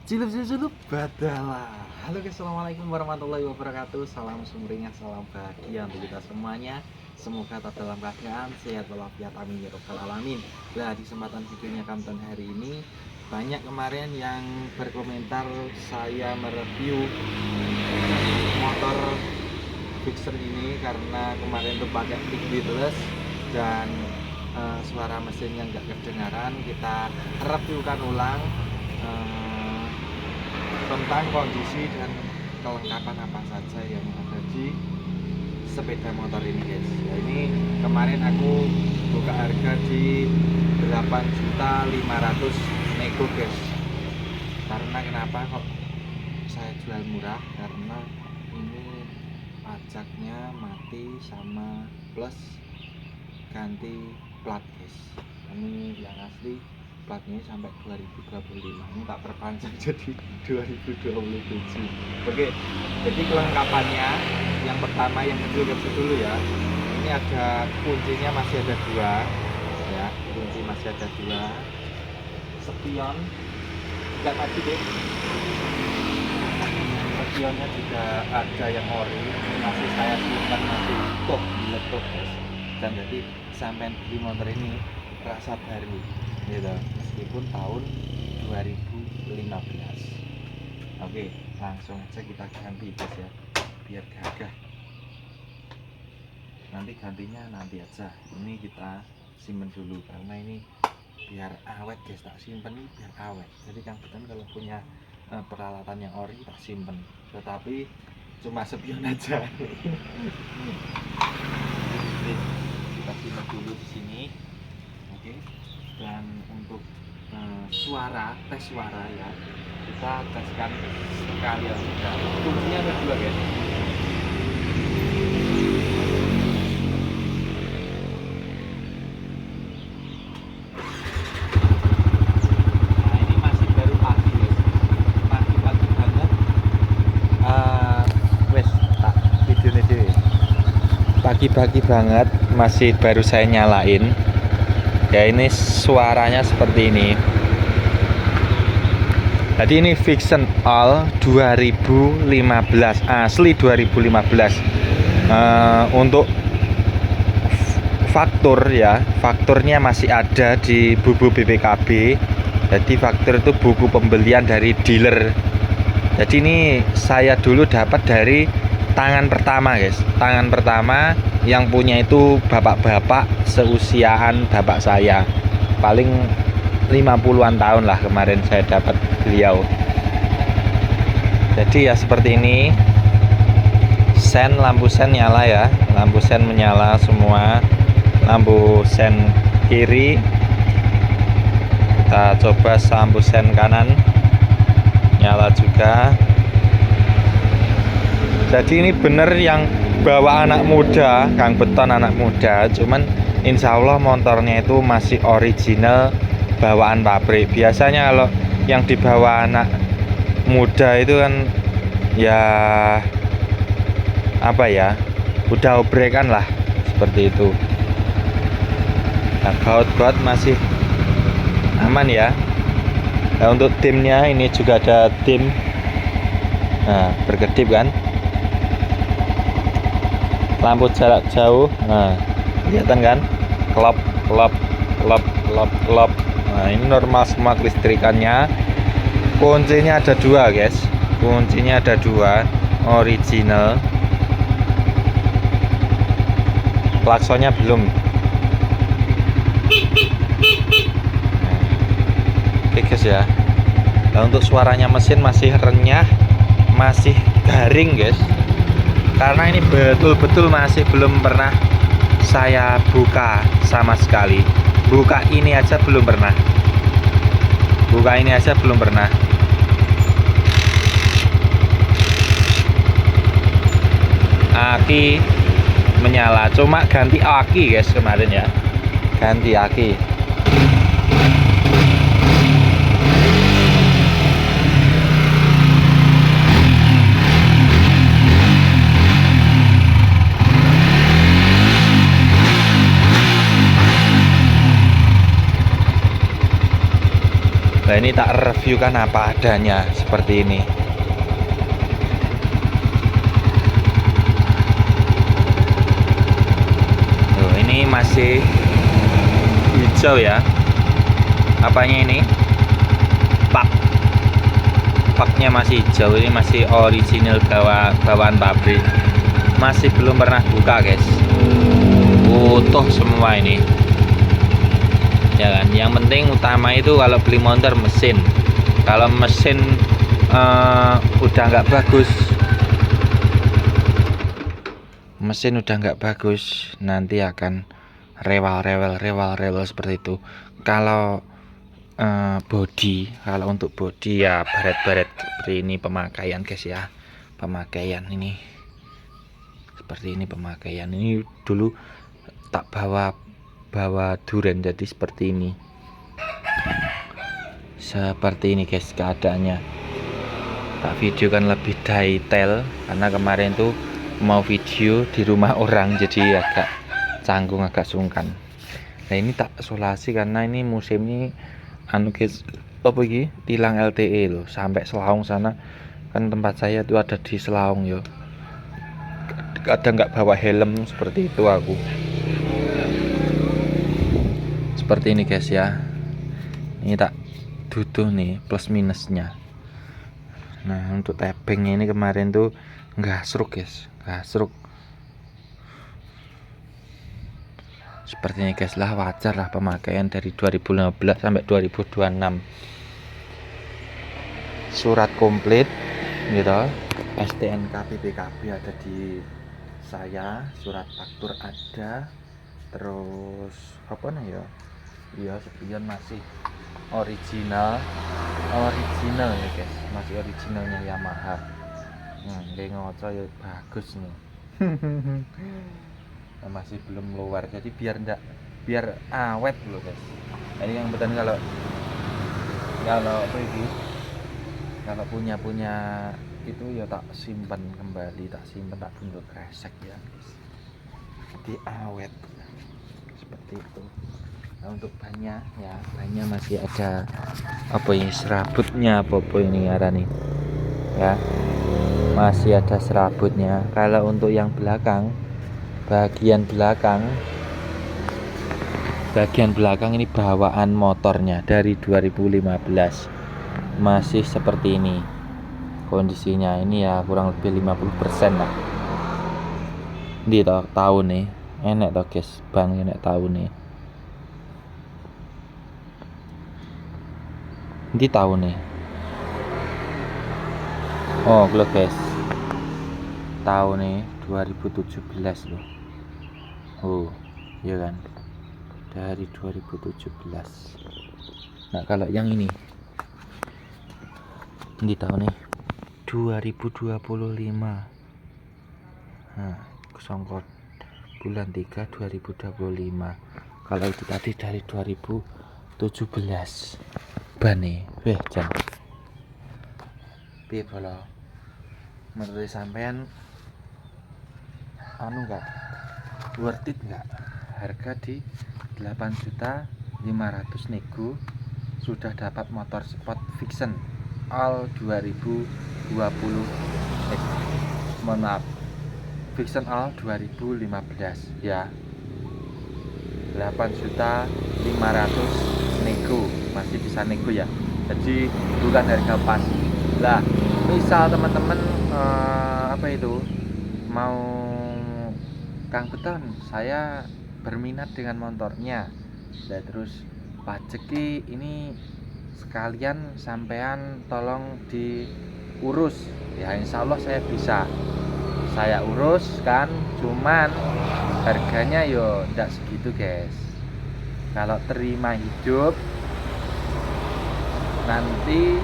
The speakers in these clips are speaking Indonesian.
Cilup-cilup Badala. Halo guys, assalamualaikum warahmatullahi wabarakatuh. Salam sumringah, salam bahagia untuk kita semuanya. Semoga tetap dalam keadaan sehat walafiat, amin ya robbal alamin. Nah, di kesempatan videonya Kamton hari ini, banyak kemarin yang berkomentar saya mereview motor Fixer ini karena kemarin tuh pakai beatless dan suara mesinnya nggak kedengaran. Kita reviewkan ulang tentang kondisi dan kelengkapan apa saja yang ada di sepeda motor ini guys. Ya, ini kemarin aku buka harga di 8.500.000 nego guys. Karena kenapa kok saya jual murah? Karena ini pajaknya mati sama plus ganti plat guys. Ini yang asli platnya sampai 2025, ini tak perpanjang jadi 2027. Oke, jadi kelengkapannya yang pertama, yang kedua dulu ya. Ini ada kuncinya, masih ada dua ya, kunci masih ada dua. Spion enggak mati deh, spionnya juga ada yang ori, masih saya simpan, masih utuh diletup guys. Dan jadi sampai di motor ini rasa baru gitu, meskipun tahun 2015. Oke, langsung aja kita ganti guys ya, biar gagah. Nanti gantinya nanti aja, ini kita simpen dulu karena ini biar awet guys. Tak simpen ini biar awet. Jadi Kang Beton kalau punya peralatan yang ori tak simpen, tetapi cuma spion aja. Kita simpen dulu di sini. Oke. Dan untuk tes suara ya, kita teskan sekalian juga. Kuncinya ada dua guys. Nah, ini masih baru pagi guys, pagi-pagi banget. Wes tak videonya deh. Pagi-pagi banget, masih baru saya nyalain. Ya, ini suaranya seperti ini. Jadi ini Vision All 2015, asli 2015. Untuk faktur ya, fakturnya masih ada di buku BPKB. Jadi faktur itu buku pembelian dari dealer. Jadi ini saya dulu dapat dari tangan pertama guys, tangan pertama. Yang punya itu bapak-bapak seusiaan bapak saya, paling 50-an tahun lah kemarin saya dapat beliau. Jadi ya seperti ini, lampu sen nyala ya, lampu sen menyala semua, lampu sen kiri. Kita coba lampu sen kanan nyala juga. Jadi ini bener yang bawa anak muda, Kang Beton anak muda, cuman insya Allah motornya itu masih original bawaan pabrik. Biasanya kalau yang dibawa anak muda itu kan ya apa ya, udah obrekan lah seperti itu. Nah, baut-baut masih aman ya. Nah, untuk timnya ini juga ada tim, nah berkedip kan, lampu jarak jauh, nah kelihatan kan, klop klop klop klop klop. Nah ini normal semua kelistrikannya. Kuncinya ada dua guys, kuncinya ada dua, original. Klaksonnya belum. Oke guys ya. Nah, untuk suaranya mesin masih renyah, masih garing guys. Karena ini betul-betul masih belum pernah saya buka sama sekali. Buka ini aja belum pernah. Buka ini aja belum pernah. Aki menyala, cuma ganti aki guys kemarin ya. Ganti aki. Nah ini tak reviewkan apa adanya seperti ini. Tuh, ini masih hijau ya. Apanya ini? Paknya masih hijau, ini masih original bawaan pabrik. Masih belum pernah buka guys. Utuh semua ini. Ya kan, yang penting utama itu kalau beli motor mesin. Kalau mesin udah nggak bagus, nanti akan rewel seperti itu. Kalau kalau untuk body ya baret seperti ini pemakaian guys ya, pemakaian ini seperti ini, pemakaian ini dulu tak bawa duren, jadi seperti ini guys keadaannya. Tak videokan lebih detail karena kemarin tuh mau video di rumah orang, jadi agak canggung, agak sungkan. Nah ini tak solasi karena ini musim ini guys, apa iki tilang LTE loh, sampai Selaung sana kan, tempat saya tuh ada di Selaung yo. Kadang nggak bawa helm seperti itu aku. Seperti ini guys ya, ini tak duduh nih plus minusnya. Nah untuk tappingnya ini kemarin tuh gasruk guys, gasruk seperti ini guys lah. Wajar lah pemakaian dari 2015 sampai 2026. Surat komplit gitu, STNK BPKB ada di saya, surat faktur ada, terus apa nih ya, iya sepion masih original ya guys, masih originalnya Yamaha. Nggih ngoco ya bagus nih. Masih belum keluar, jadi biar awet dulu guys. Ini yang betul kalau apa ini, kalau punya itu ya tak simpan kembali, tak bentuk kresek ya guys, jadi awet seperti itu. Nah untuk bannya ya, bannya masih ada apa ini, serabutnya apa ini nih ya, masih ada serabutnya. Kalau untuk yang belakang, bagian belakang ini bawaan motornya dari 2015 masih seperti ini kondisinya. Ini ya kurang lebih 50% lah. Ini tahu nih enek toh guys, bang enek tahu nih. Ini tahu nih. Oh loh guys, tahu nih 2017 loh. Oh iya kan, dari 2017. Nah kalau yang ini tahu nih 2025. Nah kesongkot bulan 3 2025. Kalau itu tadi dari 2017 bane weh jan piye bolo menurut sampean enggak worth it enggak harga di 8.500.000 nego sudah dapat motor sport fiction all 2020 mohon maaf, fiction all 2015 ya, 8.500.000 nego, masih bisa nego ya, jadi bukan harga pas lah. Misal teman-teman apa itu mau, Kang Beton saya berminat dengan motornya, dan terus pajeki ini sekalian sampean tolong diurus ya, insya Allah saya bisa, saya urus kan, cuman harganya yo ndak segitu guys. Kalau terima hidup nanti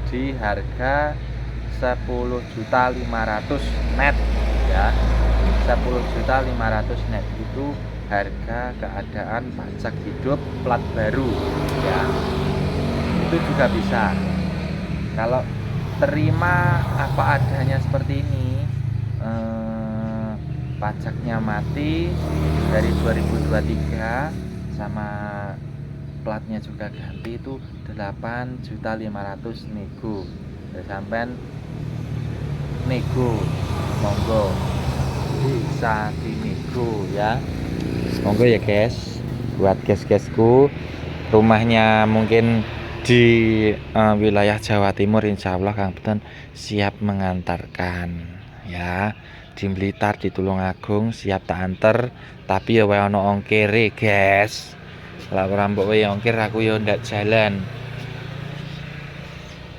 di harga 10.500.000 net ya, 10.500.000 net itu harga keadaan pajak hidup plat baru ya, itu juga bisa. Kalau terima apa adanya seperti ini, pajaknya mati dari 2023 sama platnya juga ganti itu 8.500.000 nego. Ya, sampean nego, monggo bisa dinego ya, monggo ya guys. Buat guys-guysku rumahnya mungkin di wilayah Jawa Timur, insya Allah Kang Beton siap mengantarkan ya. Di Blitar, di Tulungagung siap tak anter, tapi ya wae ono ongkire guys. Lah ora mbok wae ongkir aku ya ndak jalan.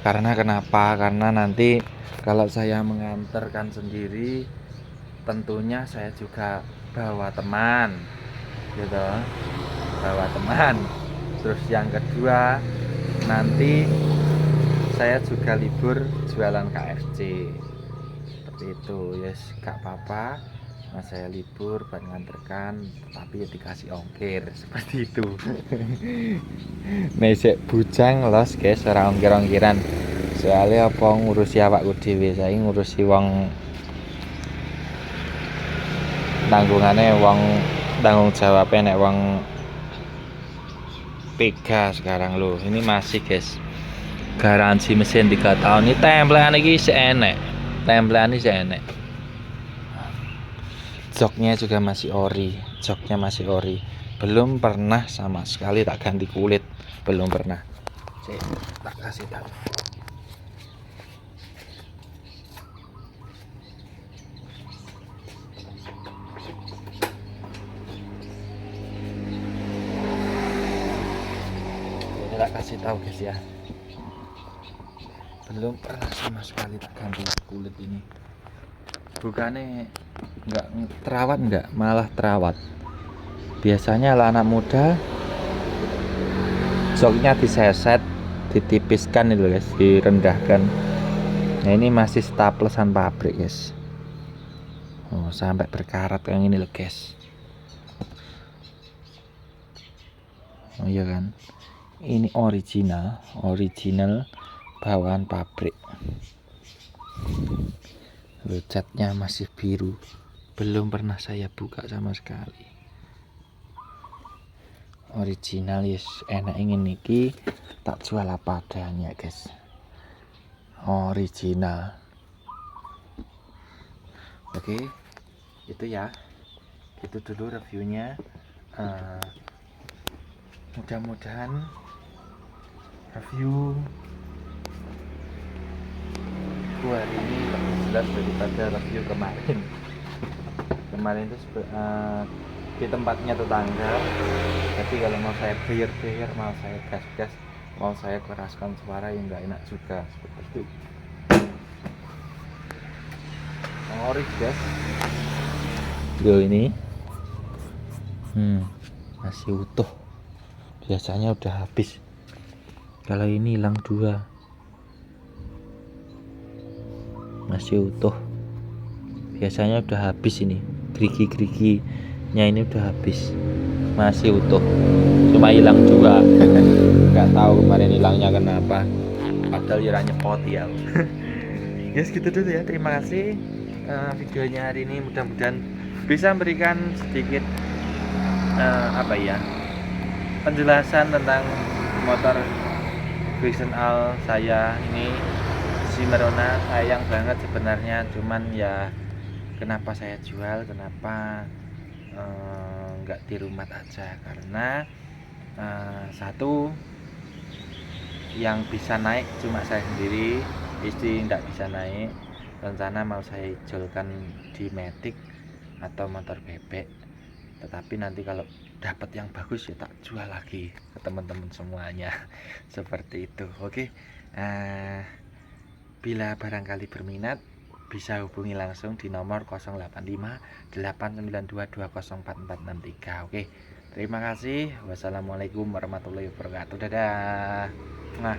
Karena kenapa? Karena nanti kalau saya mengantarkan sendiri tentunya saya juga bawa teman gitu, bawa teman. Terus yang kedua, nanti saya juga libur jualan KFC seperti itu. Yes, gak apa-apa, nah, saya libur buat nganterkan, tapi ya dikasih ongkir seperti itu. Nesek bujang los guys, ora ongkir-ongkiran. Soalnya apa, ngurusi awakku dhewe, saya ngurusi wong tanggungane, wong tanggung jawab nek wong Pega sekarang loh. Ini masih guys, garansi mesin 3 tahun. Ini templean ini seenek, templean ini seenek. Joknya juga masih ori, joknya masih ori, belum pernah sama sekali tak ganti kulit, belum pernah. Cek, tak kasih tahu. Ini tak kasih tahu guys ya, belum pernah sama sekali tak ganti kulit ini. Bukannya nggak terawat, nggak, malah terawat. Biasanya lah anak muda joknya diseset, ditipiskan itu guys, direndahkan. Nah ini masih staplesan pabrik guys. Oh, sampai berkarat kayak ini loh guys. Oh iya kan, ini original bawaan pabrik. Loh, catnya masih biru, belum pernah saya buka sama sekali. Original yes, enak ingin niki tak jual apa adanya guys, original. Oke, itu ya, itu dulu reviewnya. Mudah-mudahan review hari ini lebih jelas daripada review kemarin. Kemarin itu di tempatnya tetangga, tapi kalau mau saya bayar, mau saya gas, mau saya keraskan suara yang nggak enak juga, seperti itu. Ori guys, yo ini masih utuh, biasanya udah habis, kalau ini hilang 2, masih utuh, biasanya udah habis. Ini gerigi-geriginya ini udah habis, masih utuh, cuma hilang 2. Nggak tahu kemarin hilangnya kenapa, padahal ya nyepot ya. Yes, gitu dulu ya, terima kasih videonya hari ini. Mudah-mudahan bisa memberikan sedikit penjelasan tentang motor Vision All saya ini. Cimarona sayang banget sebenarnya, cuman ya kenapa saya jual, kenapa nggak di rumah aja, karena satu, yang bisa naik cuma saya sendiri, istri nggak bisa naik. Rencana mau saya jualkan di Matic atau motor bebek, tetapi nanti kalau dapat yang bagus ya tak jual lagi ke teman-teman semuanya. Seperti itu. Oke, bila barangkali berminat bisa hubungi langsung di nomor 085 892 204463. Oke, terima kasih. Wassalamualaikum warahmatullahi wabarakatuh. Dadah. Nah.